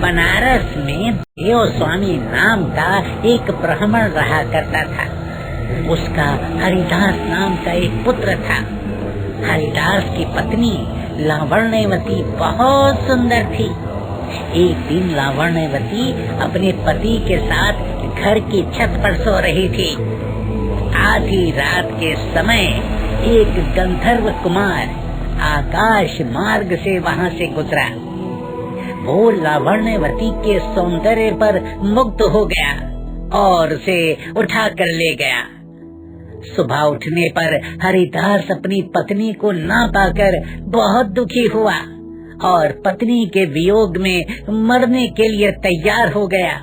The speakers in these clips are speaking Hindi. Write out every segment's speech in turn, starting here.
बनारस में देव स्वामी नाम का एक ब्राह्मण रहा करता था। उसका हरिदास नाम का एक पुत्र था। हरिदास की पत्नी लावण्यवती बहुत सुंदर थी। एक दिन लावण्यवती अपने पति के साथ घर की छत पर सो रही थी। आधी रात के समय एक गंधर्व कुमार आकाश मार्ग से वहाँ से गुजरा। वो लावण्यवती के सौंदर्य पर मुग्ध हो गया और उसे उठा कर ले गया। सुबह उठने पर हरिदास अपनी पत्नी को ना पाकर बहुत दुखी हुआ और पत्नी के वियोग में मरने के लिए तैयार हो गया।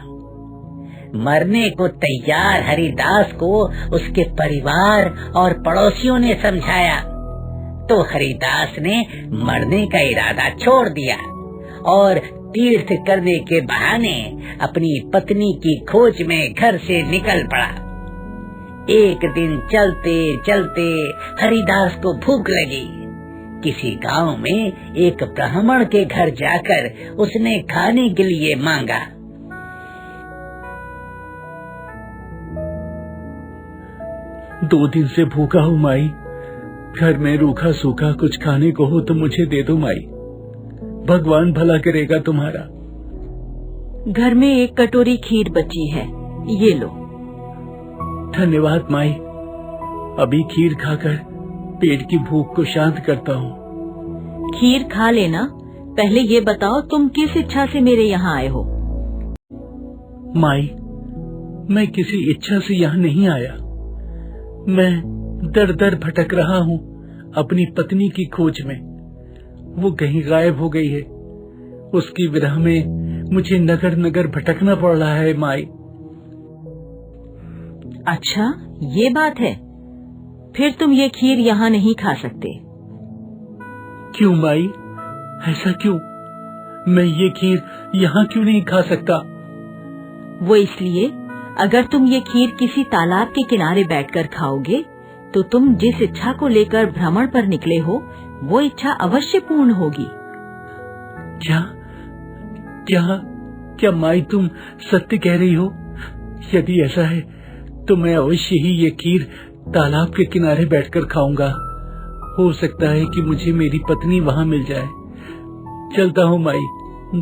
मरने को तैयार हरिदास को उसके परिवार और पड़ोसियों ने समझाया तो हरिदास ने मरने का इरादा छोड़ दिया और तीर्थ करने के बहाने अपनी पत्नी की खोज में घर से निकल पड़ा। एक दिन चलते चलते हरिदास को भूख लगी। किसी गांव में एक ब्राह्मण के घर जाकर उसने खाने के लिए मांगा। 2 दिन से भूखा हूँ माई। घर में रूखा सूखा कुछ खाने को हो तो मुझे दे दो माई। भगवान भला करेगा तुम्हारा। घर में एक कटोरी खीर बची है, ये लो। धन्यवाद माई। अभी खीर खाकर पेट की भूख को शांत करता हूँ। खीर खा लेना। पहले ये बताओ तुम किस इच्छा से मेरे यहाँ आए हो? माई, मैं किसी इच्छा से यहाँ नहीं आया। मैं दर दर भटक रहा हूँ अपनी पत्नी की खोज में। वो कहीं गायब हो गई है। उसकी विरह में मुझे नगर नगर भटकना पड़ रहा है माई। अच्छा, ये बात है। फिर तुम ये खीर यहाँ नहीं खा सकते। क्यों माई? ऐसा क्यों? मैं ये खीर यहाँ क्यों नहीं खा सकता? वो इसलिए, अगर तुम ये खीर किसी तालाब के किनारे बैठकर खाओगे तो तुम जिस इच्छा को लेकर भ्रमण पर निकले हो वो इच्छा अवश्य पूर्ण होगी। क्या क्या क्या माई तुम सत्य कह रही हो? यदि ऐसा है तो मैं अवश्य ही ये खीर तालाब के किनारे बैठकर खाऊंगा। हो सकता है कि मुझे मेरी पत्नी वहाँ मिल जाए। चलता हूँ माई।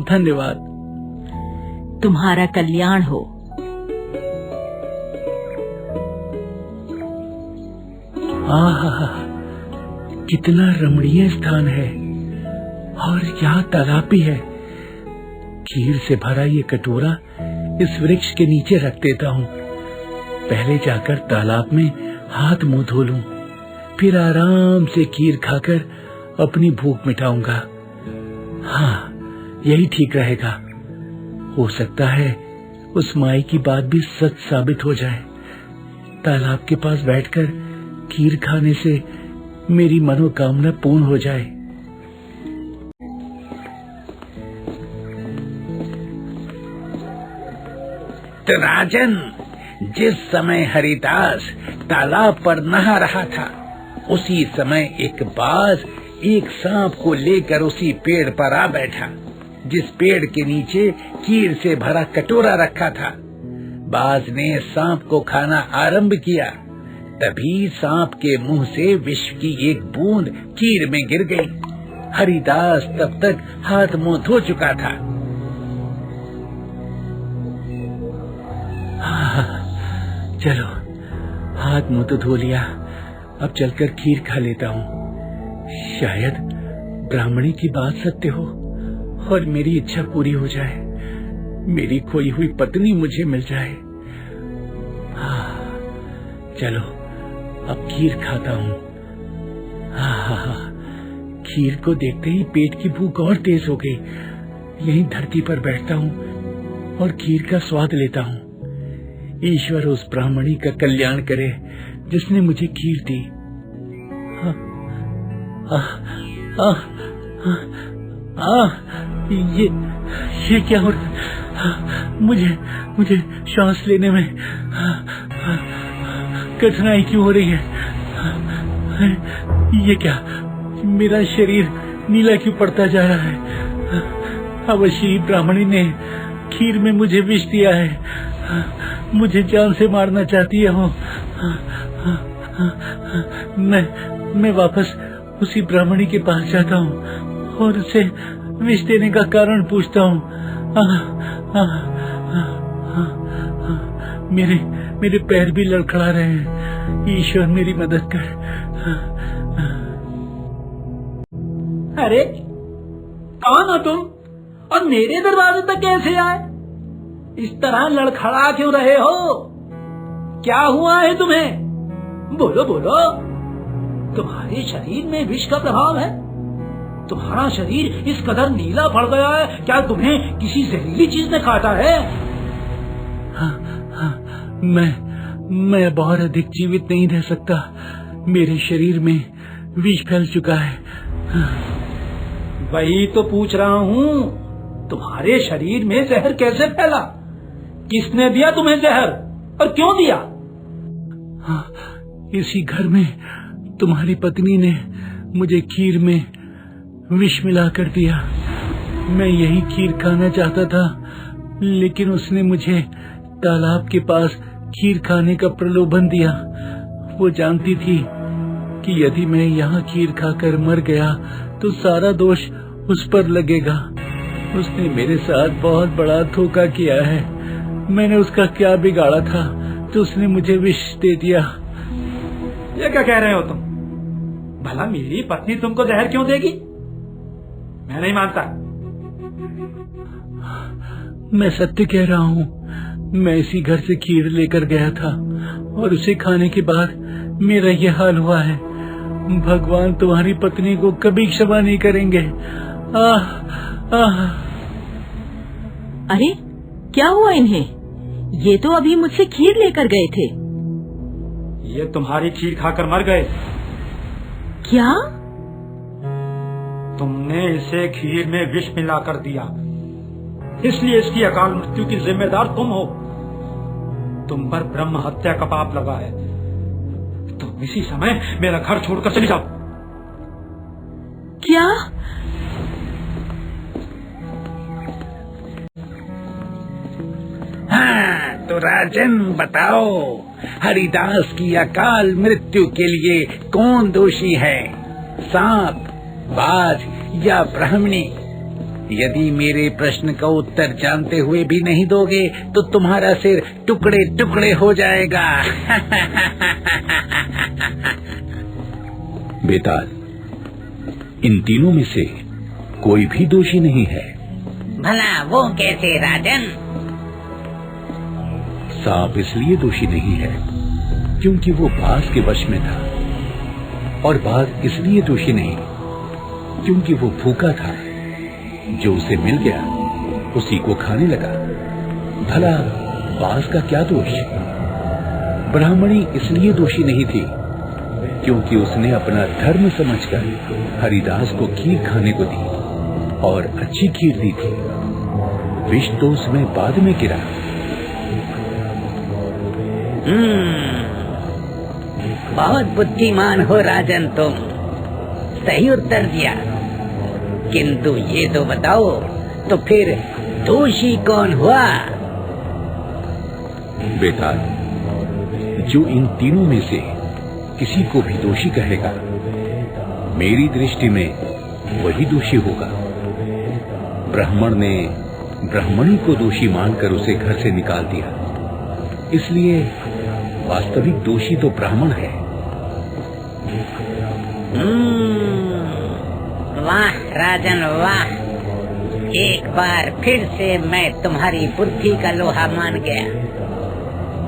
धन्यवाद। तुम्हारा कल्याण हो। आहा, कितना रमणीय स्थान है और यहाँ तालाब भी है। खीर से भरा ये कटोरा इस वृक्ष के नीचे रख देता हूँ। पहले जाकर तालाब में हाथ मुंह धो लूं, फिर आराम से खीर खाकर अपनी भूख मिटाऊंगा। हाँ, यही ठीक रहेगा। हो सकता है उस माई की बात भी सच साबित हो जाए। तालाब के पास बैठकर खीर खाने से मेरी मनोकामना पूर्ण हो जाए। तो राजन, जिस समय हरिदास तालाब पर नहा रहा था उसी समय एक बाज एक सांप को लेकर उसी पेड़ पर आ बैठा जिस पेड़ के नीचे खीर से भरा कटोरा रखा था। बाज ने सांप को खाना आरंभ किया। तभी सांप के मुंह से विष की एक बूंद खीर में गिर गई। हरिदास तब तक हाथ मुंह धो चुका था। चलो, हाथ मुंह तो धो लिया, अब चलकर खीर खा लेता हूँ। शायद ब्राह्मणी की बात सत्य हो और मेरी इच्छा पूरी हो जाए। मेरी खोई हुई पत्नी मुझे मिल जाए। चलो, अब खीर खाता हूँ। खीर को देखते ही पेट की भूख और तेज हो गई। यहीं धरती पर बैठता हूँ और खीर का स्वाद लेता हूँ। ईश्वर उस ब्राह्मणी का कल्याण करे जिसने मुझे खीर दी। ये क्या हो रहा? मुझे सांस लेने में कठिनाई क्यों हो रही है? ये क्या, मेरा शरीर नीला क्यों पड़ता जा रहा है? अवश्य ब्राह्मणी ने खीर में मुझे विष दिया है, मुझे जान से मारना चाहती है। मैं वापस उसी ब्राह्मणी के पास जाता हूँ और उसे विष देने का कारण पूछता हूँ। मेरे पैर भी लड़खड़ा रहे हैं, ईश्वर मेरी मदद कर। अरे कौन हो तुम और मेरे दरवाजे तक कैसे आए? इस तरह लड़खड़ा क्यों रहे हो? क्या हुआ है तुम्हें? बोलो बोलो। तुम्हारे शरीर में विष का प्रभाव है? तुम्हारा शरीर इस कदर नीला पड़ गया है, क्या तुम्हें किसी जहरीली चीज ने काटा है? मैं बहुत अधिक जीवित नहीं रह सकता, मेरे शरीर में विष फैल चुका है। वही तो पूछ रहा हूँ, तुम्हारे शरीर में जहर कैसे फैला? किसने दिया तुम्हें जहर और क्यों दिया? इसी घर में तुम्हारी पत्नी ने मुझे खीर में विष मिलाकर दिया। मैं यही खीर खाना चाहता था, लेकिन उसने मुझे तालाब के पास खीर खाने का प्रलोभन दिया। वो जानती थी कि यदि मैं यहाँ खीर खाकर मर गया तो सारा दोष उस पर लगेगा। उसने मेरे साथ बहुत बड़ा धोखा किया है। मैंने उसका क्या बिगाड़ा था तो उसने मुझे विष दे दिया। ये क्या कह रहे हो तुम? भला मेरी पत्नी तुमको जहर क्यों देगी? मैं नहीं मानता। मैं सत्य कह रहा हूँ, मैं इसी घर से खीर लेकर गया था और उसे खाने के बाद मेरा ये हाल हुआ है। भगवान तुम्हारी पत्नी को कभी क्षमा नहीं करेंगे। अरे क्या हुआ इन्हें? ये तो अभी मुझसे खीर लेकर गए थे। ये तुम्हारी खीर खाकर मर गए। क्या? तुमने इसे खीर में विष मिलाकर दिया, इसलिए इसकी अकाल मृत्यु की जिम्मेदार तुम हो। तुम पर ब्रह्म हत्या का पाप लगा है। तुम इसी समय मेरा घर छोड़कर चली जाओ। क्या? हाँ तो राजन बताओ, हरिदास की अकाल मृत्यु के लिए कौन दोषी है, सांप, बाज या ब्राह्मणी? यदि मेरे प्रश्न का उत्तर जानते हुए भी नहीं दोगे तो तुम्हारा सिर टुकड़े टुकड़े हो जाएगा। बेताल, इन तीनों में से कोई भी दोषी नहीं है। भला वो कैसे राजन? सांप इसलिए दोषी नहीं है क्योंकि वो बाज के वश में था, और बाज इसलिए दोषी नहीं क्योंकि वो भूखा था। जो उसे मिल गया उसी को खाने लगा। भला बाज का क्या दोष? ब्राह्मणी इसलिए दोषी नहीं थी क्योंकि उसने अपना धर्म समझकर हरिदास को खीर खाने को दी और अच्छी खीर दी थी। विष तो उसमें बाद में गिरा। बहुत बुद्धिमान हो राजन तुम, सही उत्तर दिया। किंतु ये तो बताओ, तो फिर दोषी कौन हुआ? बेटा, जो इन तीनों में से किसी को भी दोषी कहेगा, मेरी दृष्टि में वही दोषी होगा। ब्राह्मण ने ब्राह्मणी को दोषी मानकर उसे घर से निकाल दिया, इसलिए वास्तविक दोषी तो ब्राह्मण है। वाह राजन वाह, एक बार फिर से मैं तुम्हारी बुद्धि का लोहा मान गया।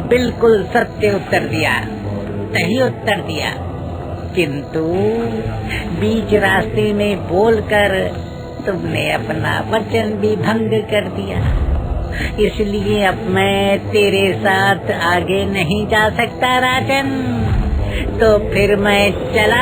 बिल्कुल सत्य उत्तर दिया, सही उत्तर दिया। किंतु बीच रास्ते में बोलकर तुमने अपना वचन भी भंग कर दिया, इसलिए अब मैं तेरे साथ आगे नहीं जा सकता राजन। तो फिर मैं चला।